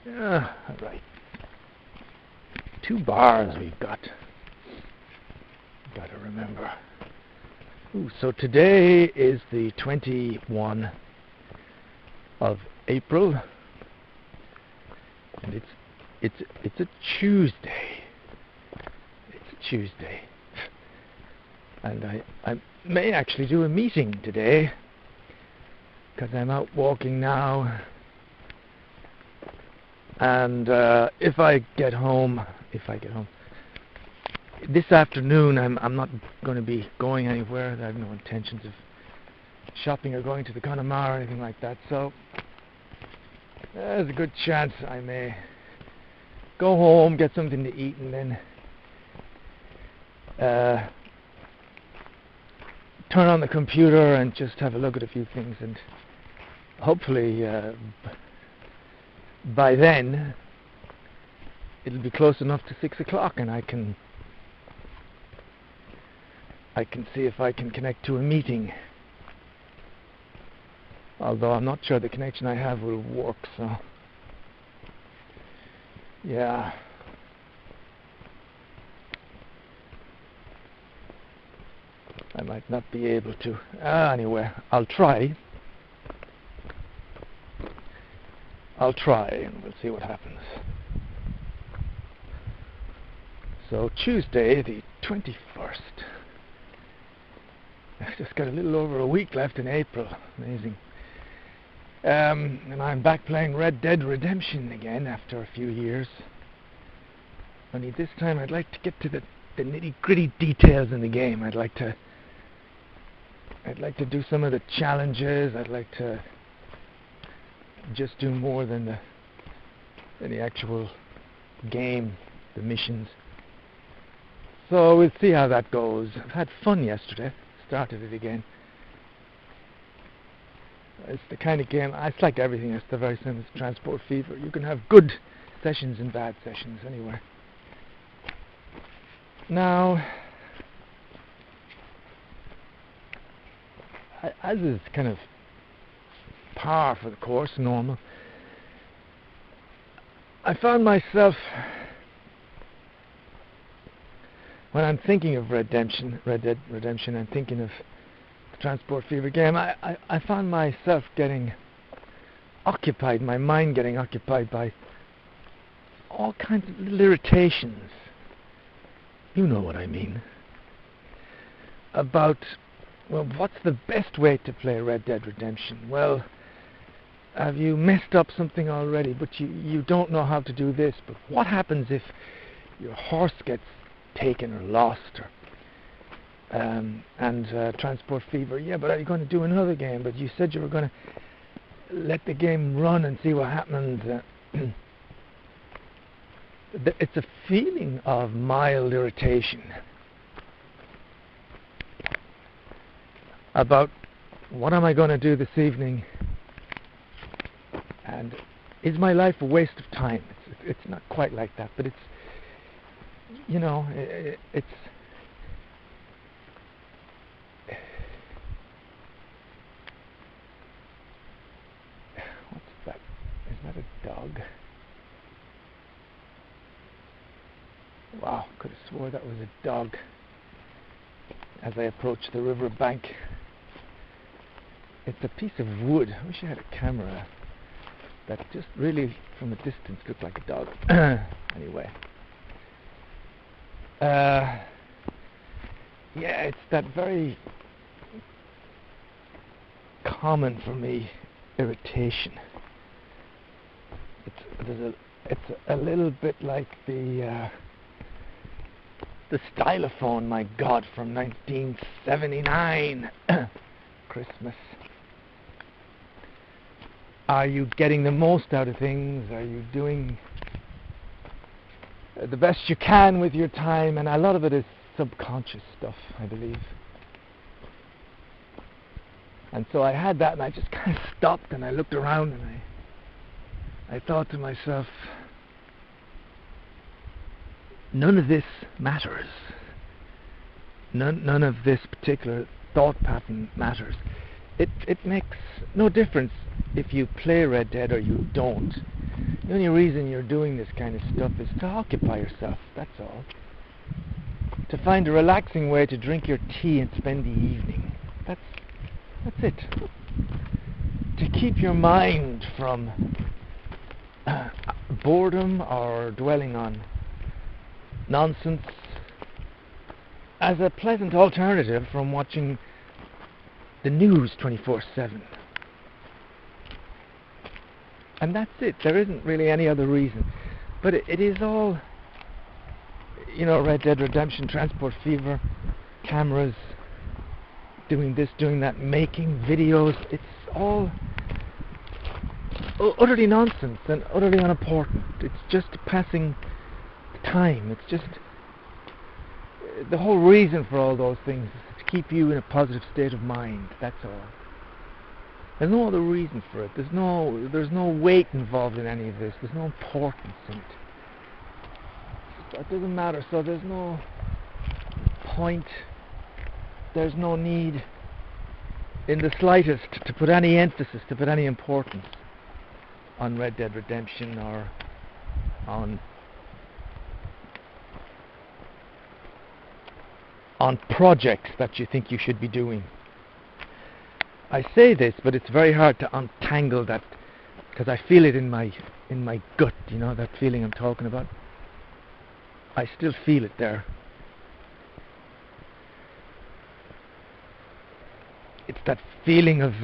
Alright. 2 bars we've got. Gotta remember. Ooh, so today is the 21 of April, and it's a Tuesday. It's a Tuesday, and I may actually do a meeting today because I'm out walking now. And if I get home this afternoon, I'm not going to be going anywhere. I have no intentions of shopping or going to the Connemara or anything like that. So there's a good chance I may go home, get something to eat, and then turn on the computer and just have a look at a few things, and hopefully by then it'll be close enough to 6 o'clock and I can see if I can connect to a meeting, although I'm not sure the connection I have will work, so yeah. I might not be able to. Anyway, I'll try, and we'll see what happens. So Tuesday the 21st. I've just got a little over a week left in April. Amazing. And I'm back playing Red Dead Redemption again after a few years. Only this time I'd like to get to the nitty-gritty details in the game. I'd like to do some of the challenges. I'd like to just do more than the actual game, the missions. So we'll see how that goes. I've had fun yesterday. Started it again. It's the kind of game, it's like everything, it's the very same as Transport Fever. You can have good sessions and bad sessions anyway. Now, as is kind of par for the course, normal, I found myself, when I'm thinking of Red Dead Redemption, I'm thinking of the Transport Fever game, I found myself getting occupied, my mind getting occupied by all kinds of little irritations. You know what I mean. About, well, what's the best way to play Red Dead Redemption? Well, have you messed up something already, but you don't know how to do this? But what happens if your horse gets taken or lost? And Transport Fever, yeah, but are you going to do another game? But you said you were going to let the game run and see what happens. It's a feeling of mild irritation about what am I going to do this evening, and is my life a waste of time? It's not quite like that, but it's, you know, it's what's that? Is that a dog? Wow, could have swore that was a dog as I approached the river bank. It's a piece of wood. I wish I had a camera that just really from a distance looked like a dog. Anyway. Yeah, it's that very common for me irritation. It's a little bit like the stylophone, my God, from 1979. Christmas. Are you getting the most out of things? Are you doing the best you can with your time? And a lot of it is subconscious stuff, I believe. And so I had that, and I just kind of stopped, and I looked around, and I thought to myself, none of this matters. None of this particular thought pattern matters. it makes no difference if you play Red Dead or you don't. The only reason you're doing this kind of stuff is to occupy yourself, that's all. To find a relaxing way to drink your tea and spend the evening. That's it. To keep your mind from boredom or dwelling on nonsense, as a pleasant alternative from watching the news 24/7. And that's it. There isn't really any other reason. But it is all, Red Dead Redemption, Transport Fever, cameras, doing this, doing that, making videos. It's all utterly nonsense and utterly unimportant. It's just passing time. It's just the whole reason for all those things is to keep you in a positive state of mind. That's all. There's no other reason for it. There's no weight involved in any of this. There's no importance in it. It doesn't matter. So there's no point. There's no need in the slightest to put any emphasis, to put any importance on Red Dead Redemption or on projects that you think you should be doing. I say this, but it's very hard to untangle that, because I feel it in my gut, that feeling I'm talking about. I still feel it there. It's that feeling of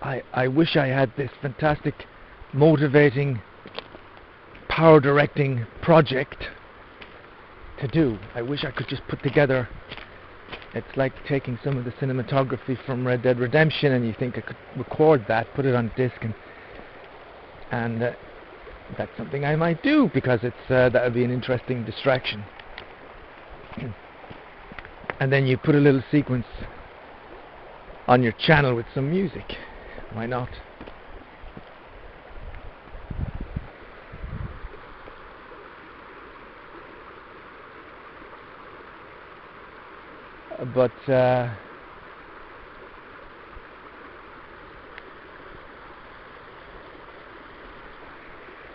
I wish I had this fantastic, motivating, power directing project to do. I wish I could just put together. It's like taking some of the cinematography from Red Dead Redemption, and you think I could record that, put it on disc, and that's something I might do, because that would be an interesting distraction. And then you put a little sequence on your channel with some music. Why not? But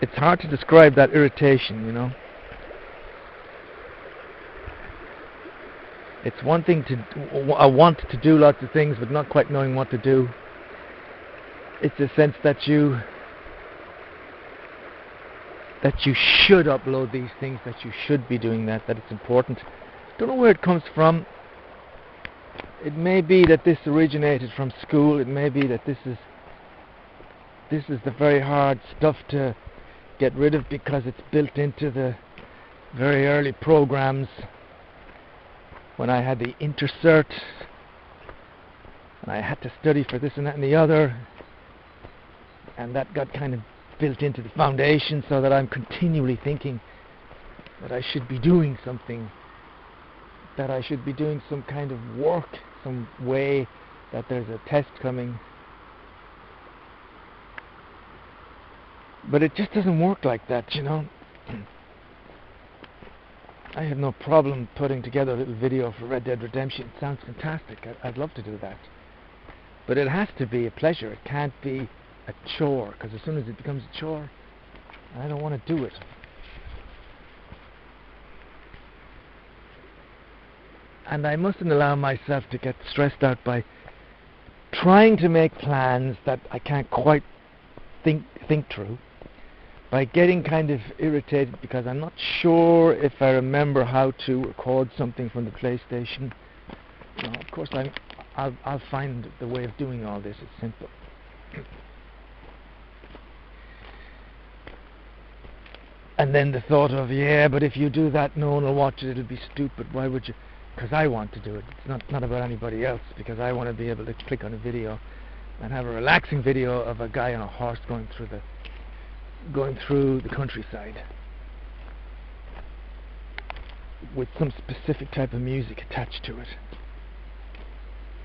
it's hard to describe that irritation, It's one thing I want to do lots of things, but not quite knowing what to do. It's a sense that you should upload these things, that you should be doing that it's important. Don't know where it comes from. It may be that this originated from school. It may be that this is the very hard stuff to get rid of, because it's built into the very early programs when I had the intercert and I had to study for this and that and the other, and that got kind of built into the foundation, so that I'm continually thinking that I should be doing something, that I should be doing some kind of work, some way, that there's a test coming. But it just doesn't work like that, I have no problem putting together a little video for Red Dead Redemption. It sounds fantastic. I'd love to do that. But it has to be a pleasure. It can't be a chore, because as soon as it becomes a chore, I don't want to do it. And I mustn't allow myself to get stressed out by trying to make plans that I can't quite think through, by getting kind of irritated because I'm not sure if I remember how to record something from the PlayStation. Of course I'll find the way of doing all this. It's simple. And then the thought of, but if you do that, no one will watch it. It'll be stupid. Why would you? Because I want to do it. It's not about anybody else. Because I want to be able to click on a video and have a relaxing video of a guy on a horse going through the countryside with some specific type of music attached to it.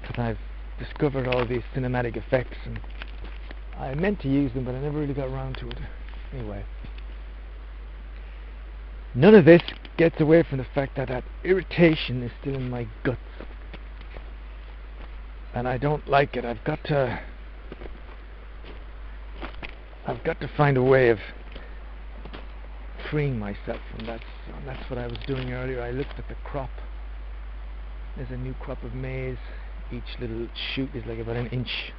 Because I've discovered all these cinematic effects, and I meant to use them, but I never really got around to it. Anyway, none of this gets away from the fact that that irritation is still in my guts. and I don't like it. I've got to find a way of freeing myself from that. So that's what I was doing earlier. I looked at the crop. There's a new crop of maize. Each little shoot is like about an inch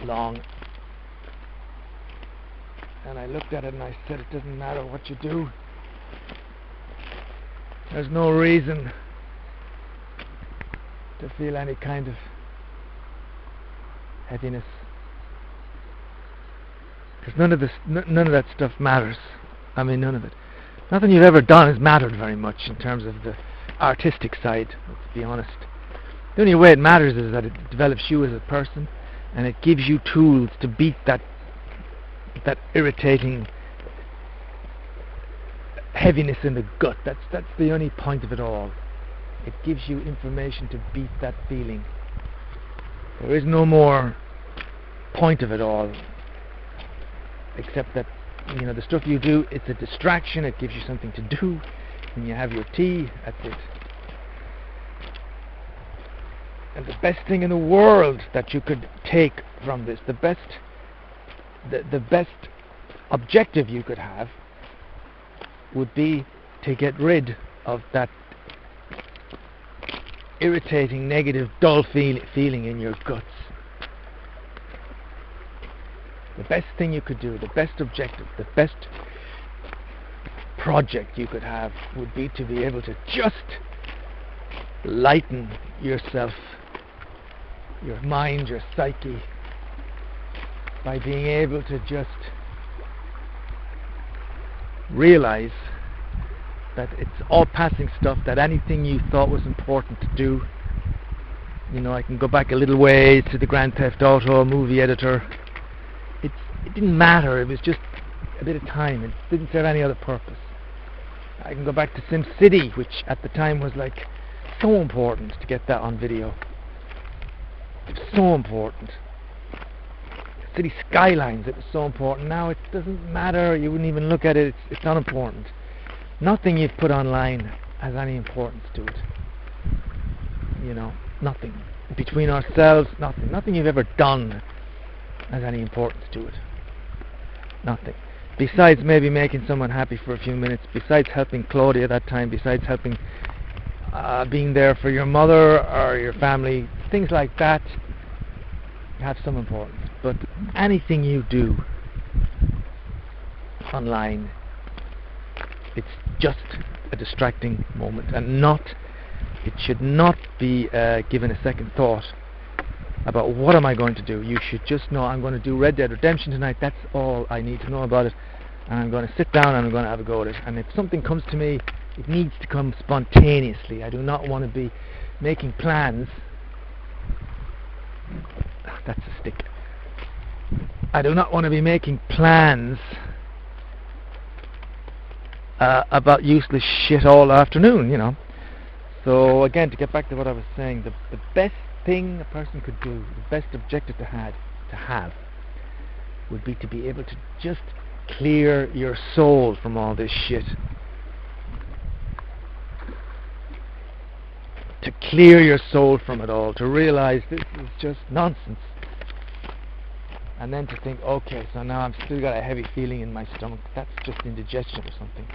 long. And I looked at it and I said, it doesn't matter what you do. There's no reason to feel any kind of heaviness. Because none of that stuff matters. I mean, none of it. Nothing you've ever done has mattered very much in terms of the artistic side, let's be honest. The only way it matters is that it develops you as a person, and it gives you tools to beat that irritating heaviness in the gut. That's the only point of it all. It gives you information to beat that feeling. There is no more point of it all, except that, you know, the stuff you do, it's a distraction. It gives you something to do. When you have your tea, that's it. And the best thing in the world that you could take from this, the best objective you could have, would be to get rid of that irritating, negative, dull feeling in your guts. The best thing you could do, the best objective, the best project you could have would be to be able to just lighten yourself, your mind, your psyche, by being able to just realize that it's all passing stuff, that anything you thought was important to do, you know, I can go back a little way to the Grand Theft Auto movie editor. It didn't matter, it was just a bit of time, it didn't serve any other purpose. I can go back to SimCity, which at the time was like so important to get that on video. It was so important. City Skylines, it was so important. Now it doesn't matter, you wouldn't even look at it, it's unimportant. Nothing you've put online has any importance to it. You know, nothing. Between ourselves, nothing. Nothing you've ever done has any importance to it. Nothing. Besides maybe making someone happy for a few minutes, besides helping Claudia that time, besides helping being there for your mother or your family, things like that have some importance. But anything you do online, it's just a distracting moment, and it should not be given a second thought about what am I going to do. You should just know, I'm going to do Red Dead Redemption tonight. That's all I need to know about it, and I'm going to sit down and I'm going to have a go at it. And if something comes to me, it needs to come spontaneously. I do not want to be making plans. That's a stick. I do not want to be making plans about useless shit all afternoon, you know. So again, to get back to what I was saying, the best thing a person could do, the best objective to have would be to be able to just clear your soul from all this shit. To clear your soul from it all, to realize this is just nonsense. And then to think, okay, so now I've still got a heavy feeling in my stomach. That's just indigestion or something.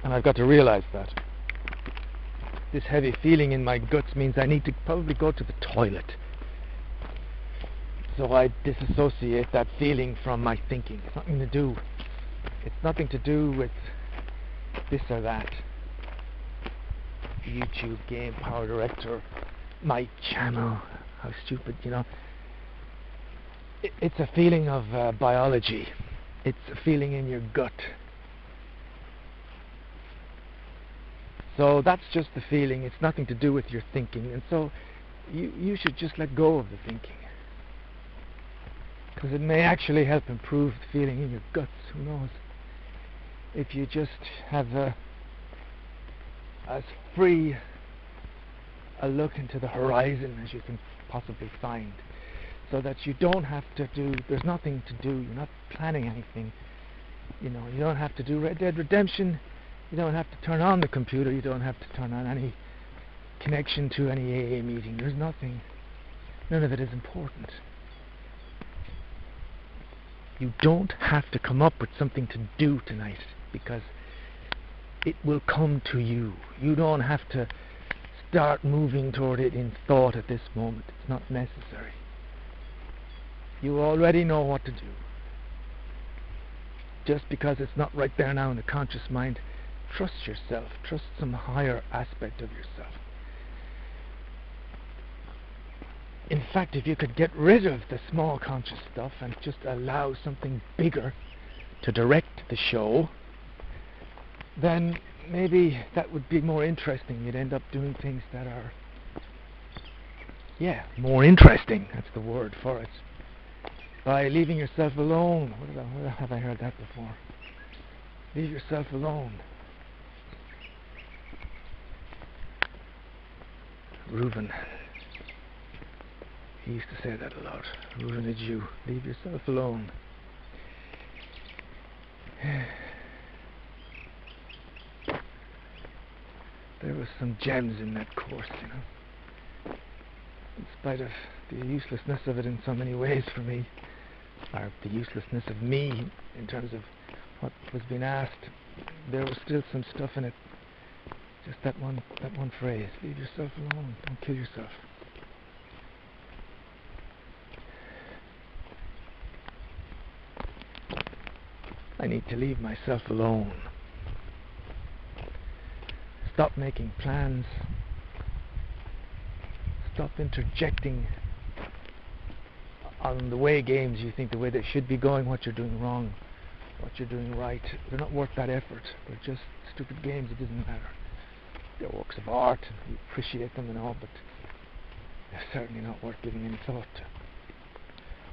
And I've got to realize that. This heavy feeling in my guts means I need to probably go to the toilet. So I disassociate that feeling from my thinking. It's nothing to do with this or that. YouTube, game, Power Director, my channel. How stupid, you know. It's a feeling of biology. It's a feeling in your gut. So that's just the feeling. It's nothing to do with your thinking. And so you should just let go of the thinking, because it may actually help improve the feeling in your guts. Who knows? If you just have as free a look into the horizon as you can possibly find, so that you don't have to do, there's nothing to do, you're not planning anything, you know, you don't have to do Red Dead Redemption, you don't have to turn on the computer, you don't have to turn on any connection to any AA meeting. There's nothing. None of it is important. You don't have to come up with something to do tonight, because it will come to you. You don't have to start moving toward it in thought at this moment. It's not necessary. You already know what to do. Just because it's not right there now in the conscious mind, trust yourself. Trust some higher aspect of yourself. In fact, if you could get rid of the small conscious stuff and just allow something bigger to direct the show, then maybe that would be more interesting. You'd end up doing things that are, more interesting. That's the word for it. By leaving yourself alone. Where have I heard that before? Leave yourself alone. Reuven. He used to say that a lot. Reuven a Jew. Leave yourself alone. There was some gems in that course, you know. In spite of the uselessness of it in so many ways for me, or the uselessness of me in terms of what was being asked, there was still some stuff in it. Just that one phrase. Leave yourself alone. Don't kill yourself. I need to leave myself alone. Stop making plans. Stop interjecting on the way games you think the way they should be going, what you're doing wrong, what you're doing right. They're not worth that effort. They're just stupid games. It doesn't matter. They're works of art, and you appreciate them and all, but they're certainly not worth giving any thought to.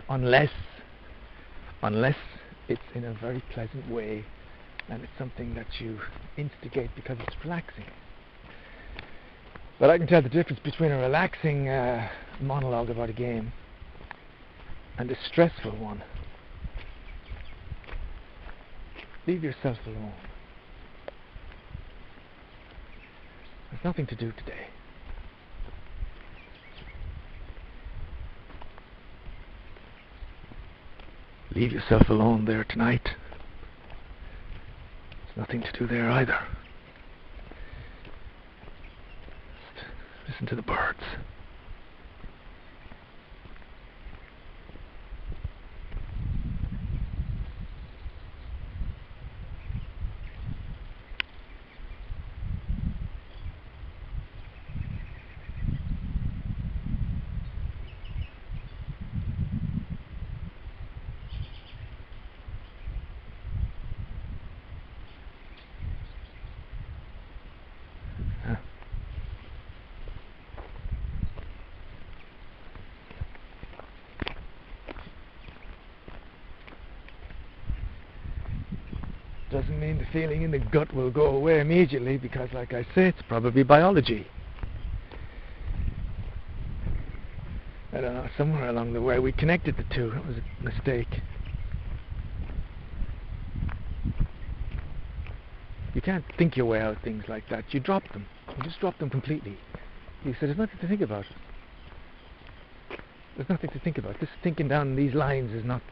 Unless it's in a very pleasant way, and it's something that you instigate because it's relaxing. But I can tell the difference between a relaxing monologue about a game and a stressful one. Leave yourself alone. There's nothing to do today. Leave yourself alone there tonight. There's nothing to do there either. Just listen to the birds. Doesn't mean the feeling in the gut will go away immediately, because like I say, it's probably biology. I don't know, somewhere along the way we connected the two. It was a mistake. You can't think your way out of things like that. You drop them. You just drop them completely. You said there's nothing to think about. There's nothing to think about. This thinking down these lines is not...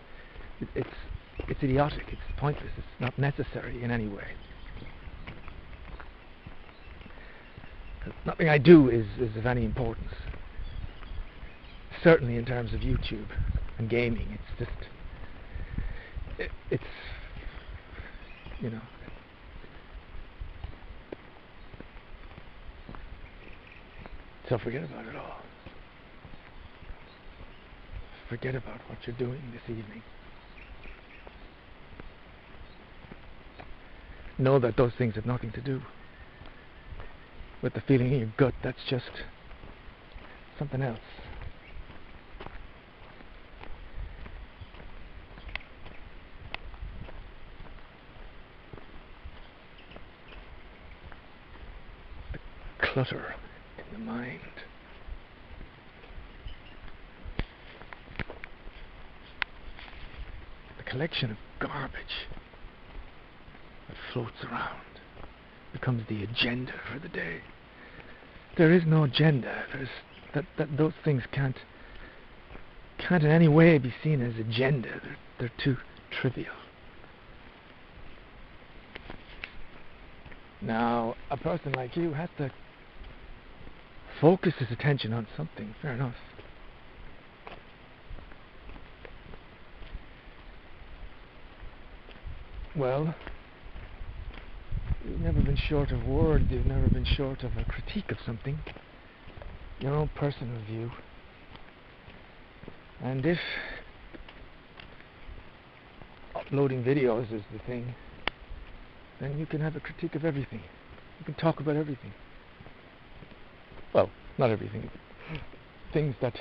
It's idiotic. It's pointless. It's not necessary in any way. Nothing I do is of any importance. Certainly in terms of YouTube and gaming. It's just... It's... You know... So forget about it all. Forget about what you're doing this evening. Know that those things have nothing to do with the feeling in your gut. That's just something else. The clutter in the mind. The collection of garbage that floats around, becomes the agenda for the day. there is no agenda. That those things can't in any way be seen as agenda. They're too trivial. Now, a person like you has to focus his attention on something. Fair enough. Well, you've never been short of words, you've never been short of a critique of something, your own personal view. And if uploading videos is the thing, then you can have a critique of everything. You can talk about everything. Well, not everything. Things that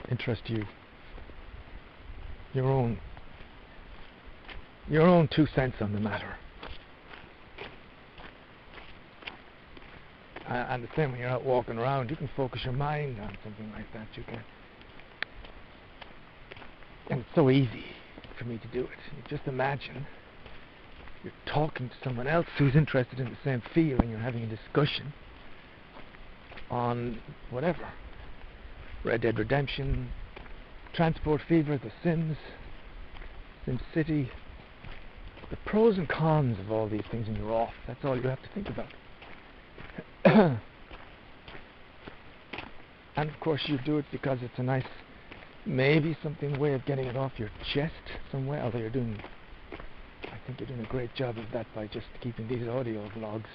interest you. Your own 2 cents on the matter. And the same when you're out walking around, you can focus your mind on something like that. You can, and it's so easy for me to do it. You just imagine you're talking to someone else who's interested in the same field, and you're having a discussion on whatever. Red Dead Redemption, Transport Fever, The Sims, SimCity. The pros and cons of all these things, and you're off. That's all you have to think about. And of course you do it because it's a nice, maybe something way of getting it off your chest some way, although I think you're doing a great job of that by just keeping these audio vlogs.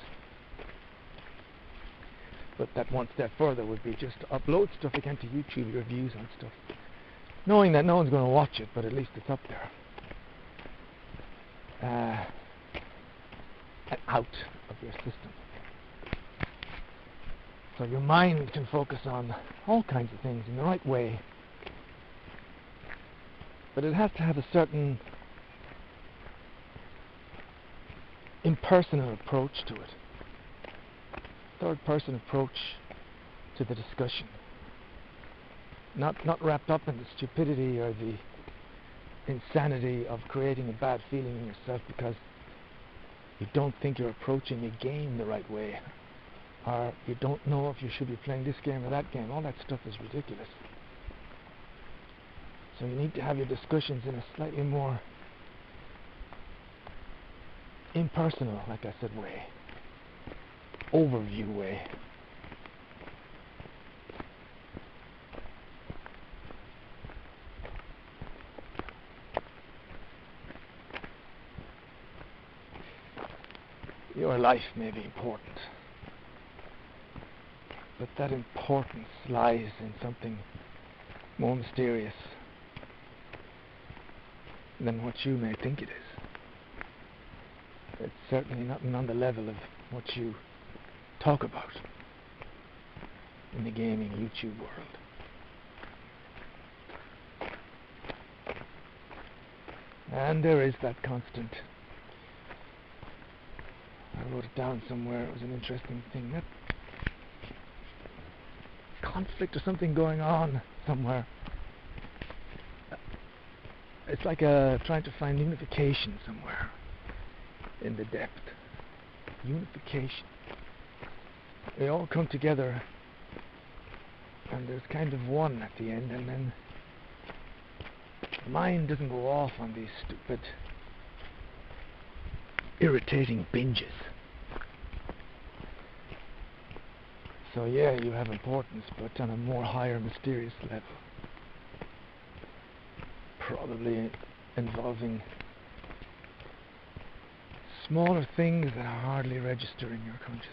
But that one step further would be just to upload stuff again to YouTube, your views on stuff, knowing that no one's going to watch it, but at least it's up there. And out of your system. So your mind can focus on all kinds of things in the right way. But it has to have a certain impersonal approach to it. Third person approach to the discussion. Not wrapped up in the stupidity or the insanity of creating a bad feeling in yourself because you don't think you're approaching a game the right way, or you don't know if you should be playing this game or that game. All that stuff is ridiculous. So you need to have your discussions in a slightly more impersonal, like I said, way, overview way. Your life may be important, but that importance lies in something more mysterious than what you may think it is. It's certainly not on the level of what you talk about in the gaming YouTube world. And there is that constant, I wrote it down somewhere, it was an interesting thing, that conflict or something going on somewhere. It's like trying to find unification somewhere in the depth. Unification. They all come together and there's kind of one at the end, and then the mind doesn't go off on these stupid, irritating binges. So yeah, you have importance, but on a more higher, mysterious level. Probably involving smaller things that are hardly registering your consciousness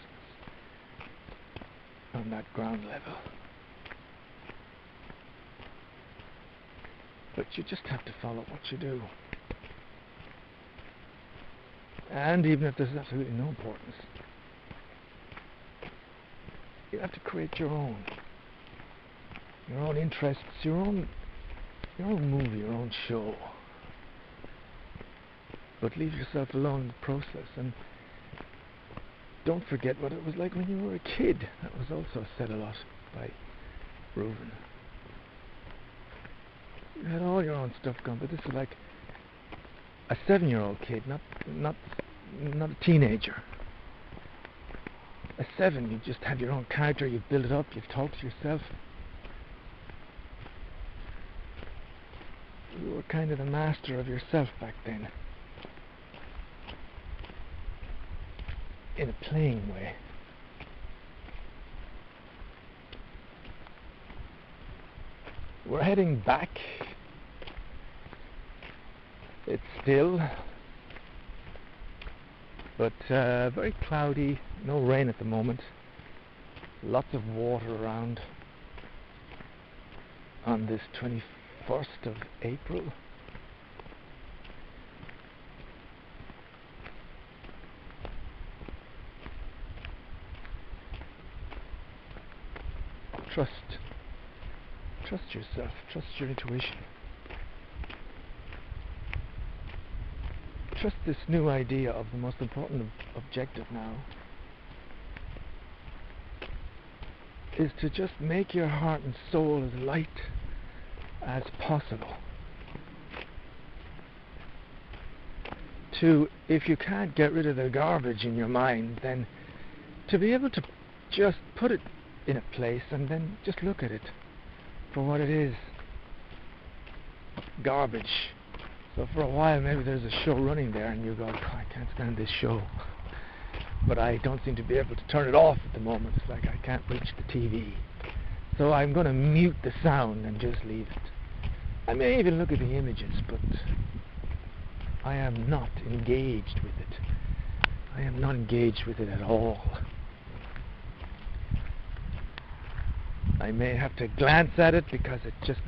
on that ground level. But you just have to follow what you do. And even if there's absolutely no importance, you have to create your own interests, your own movie, your own show. But leave yourself alone in the process, and don't forget what it was like when you were a kid. That was also said a lot by Reuven. You had all your own stuff going, but this is like a 7-year-old kid, not a teenager. a 7. You just have your own character, you build it up, you talk to yourself. You were kind of the master of yourself back then. In a playing way. We're heading back. It's still, but very cloudy, no rain at the moment. Lots of water around on this 21st of April. Trust yourself, trust your intuition. Trust this new idea of the most important objective now is to just make your heart and soul as light as possible. To, if you can't get rid of the garbage in your mind, then to be able to just put it in a place and then just look at it for what it is. Garbage. So for a while maybe there's a show running there and you go, I can't stand this show. But I don't seem to be able to turn it off at the moment. It's like I can't reach the TV. So I'm going to mute the sound and just leave it. I may even look at the images, but I am not engaged with it. I am not engaged with it at all. I may have to glance at it because it's just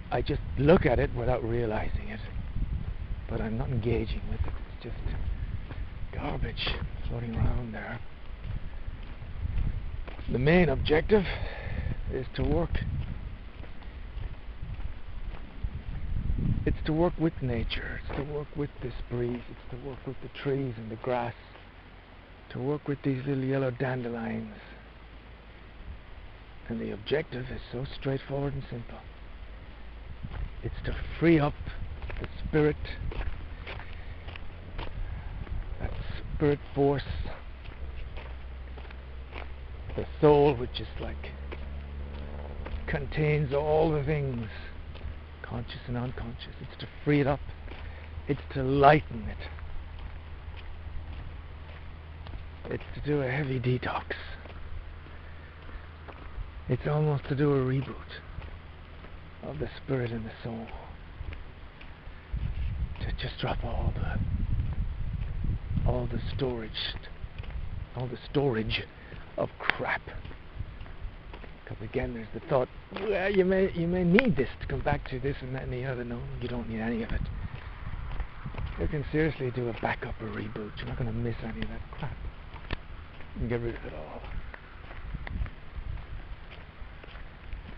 I just look at it without realizing it. But I'm not engaging with it. It's just garbage floating around there. The main objective is to work. It's to work with nature. It's to work with this breeze. It's to work with the trees and the grass. To work with these little yellow dandelions. And the objective is so straightforward and simple. It's to free up the spirit, that spirit force, the soul, which is like contains all the things, conscious and unconscious. It's to free it up. It's to lighten it. It's to do a heavy detox. It's almost to do a reboot of the spirit and the soul. To just drop all the storage of crap. Because again, there's the thought, well, you may need this to come back to this and that and the other. No, you don't need any of it. You can seriously do a backup or reboot. You're not going to miss any of that crap. You can get rid of it all.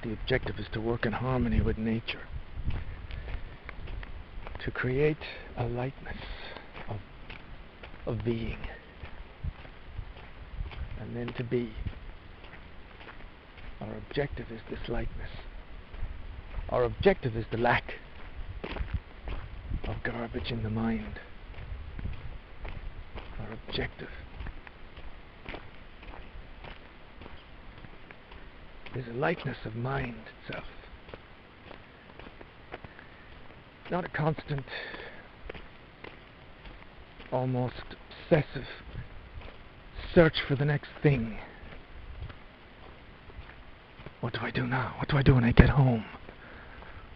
The objective is to work in harmony with nature. To create a lightness of being. And then to be. Our objective is this lightness. Our objective is the lack of garbage in the mind. Our objective is a lightness of mind itself. Not a constant, almost obsessive search for the next thing. What do I do now? What do I do when I get home?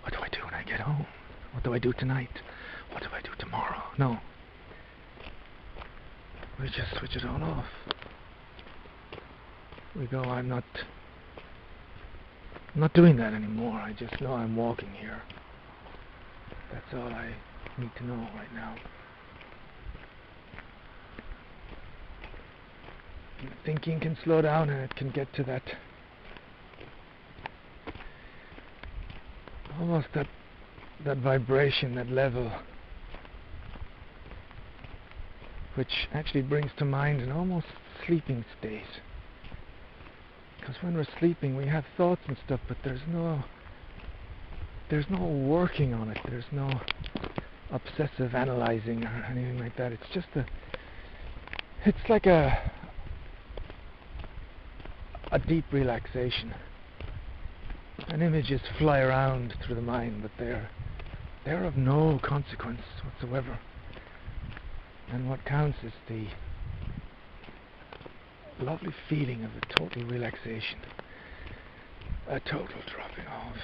What do I do when I get home? What do I do tonight? What do I do tomorrow? No. We just switch it all off. We go, I'm not doing that anymore. I just know I'm walking here. That's all I need to know right now. And thinking can slow down and it can get to that almost that vibration, that level, which actually brings to mind an almost sleeping state. Because when we're sleeping we have thoughts and stuff, but there's no working on it. There's no obsessive analyzing or anything like that. It's just It's like a deep relaxation. And images fly around through the mind, but they're of no consequence whatsoever. And what counts is the lovely feeling of a total relaxation, a total dropping off.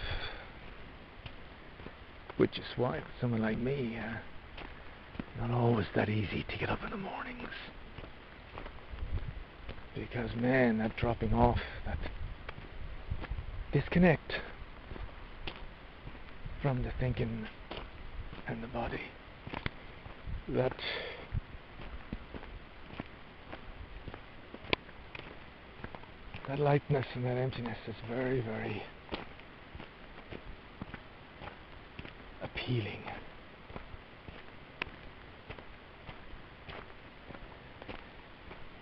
Which is why, with someone like me, not always that easy to get up in the mornings. Because, man, that dropping off, that disconnect from the thinking and the body, that lightness and that emptiness is very, very appealing.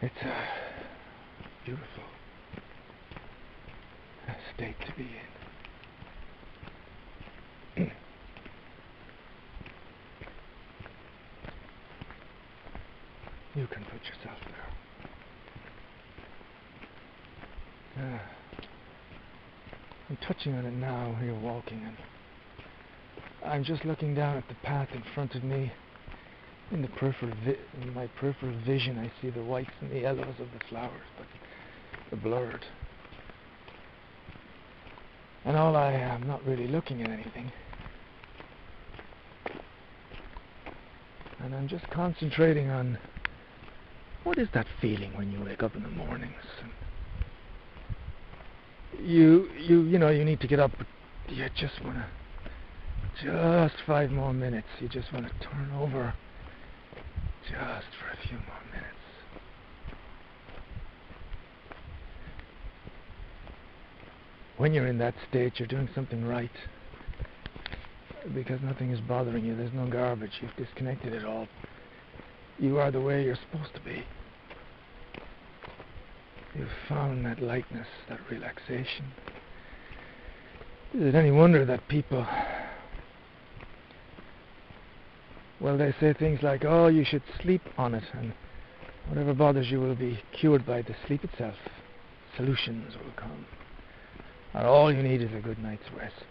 It's a beautiful state to be in. You can put yourself there. I'm touching on it now. You're walking, and I'm just looking down at the path in front of me. In my peripheral vision, I see the whites and the yellows of the flowers, but they're blurred. And I'm not really looking at anything. And I'm just concentrating on what is that feeling when you wake up in the mornings. And you know you need to get up, but you just want to, just 5 more minutes. You just want to turn over just for a few more minutes. When you're in that state, you're doing something right, because nothing is bothering you. There's no garbage. You've disconnected it all. You are the way you're supposed to be. You've found that lightness, that relaxation. Is it any wonder that people, well, they say things like, oh, you should sleep on it, and whatever bothers you will be cured by the sleep itself. Solutions will come. Or all you need is a good night's rest.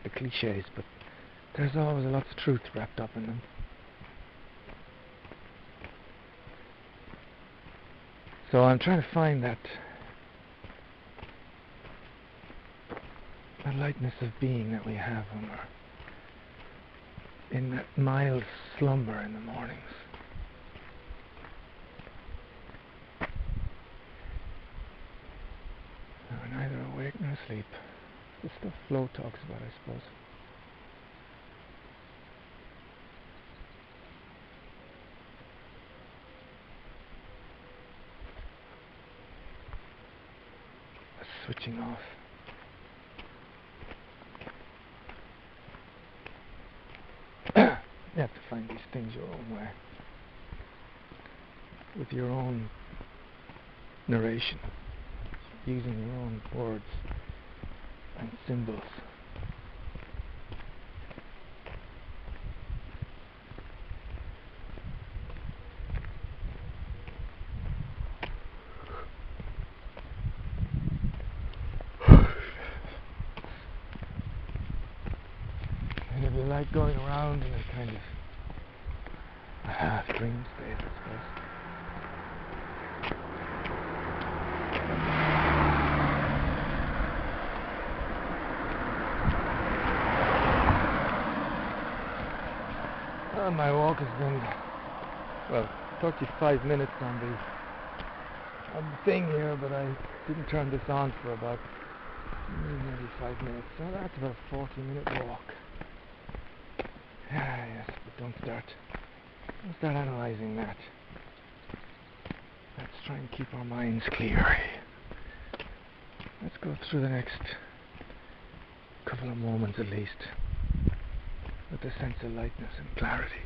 The cliches, but there's always a lot of truth wrapped up in them. So I'm trying to find that lightness of being that we have when we're in that mild slumber in the mornings. We're neither awake nor asleep. The stuff Flo talks about, I suppose. Switching off. You have to find these things your own way, with your own narration, using your own words and symbols. And if you like going around in a kind of a half dream state, I suppose. Well, my walk has been, 35 minutes on the thing here, but I didn't turn this on for about maybe 5 minutes, so that's about a 40-minute walk. Yes, but don't start analysing that. Let's try and keep our minds clear. Let's go through the next couple of moments at least with a sense of lightness and clarity.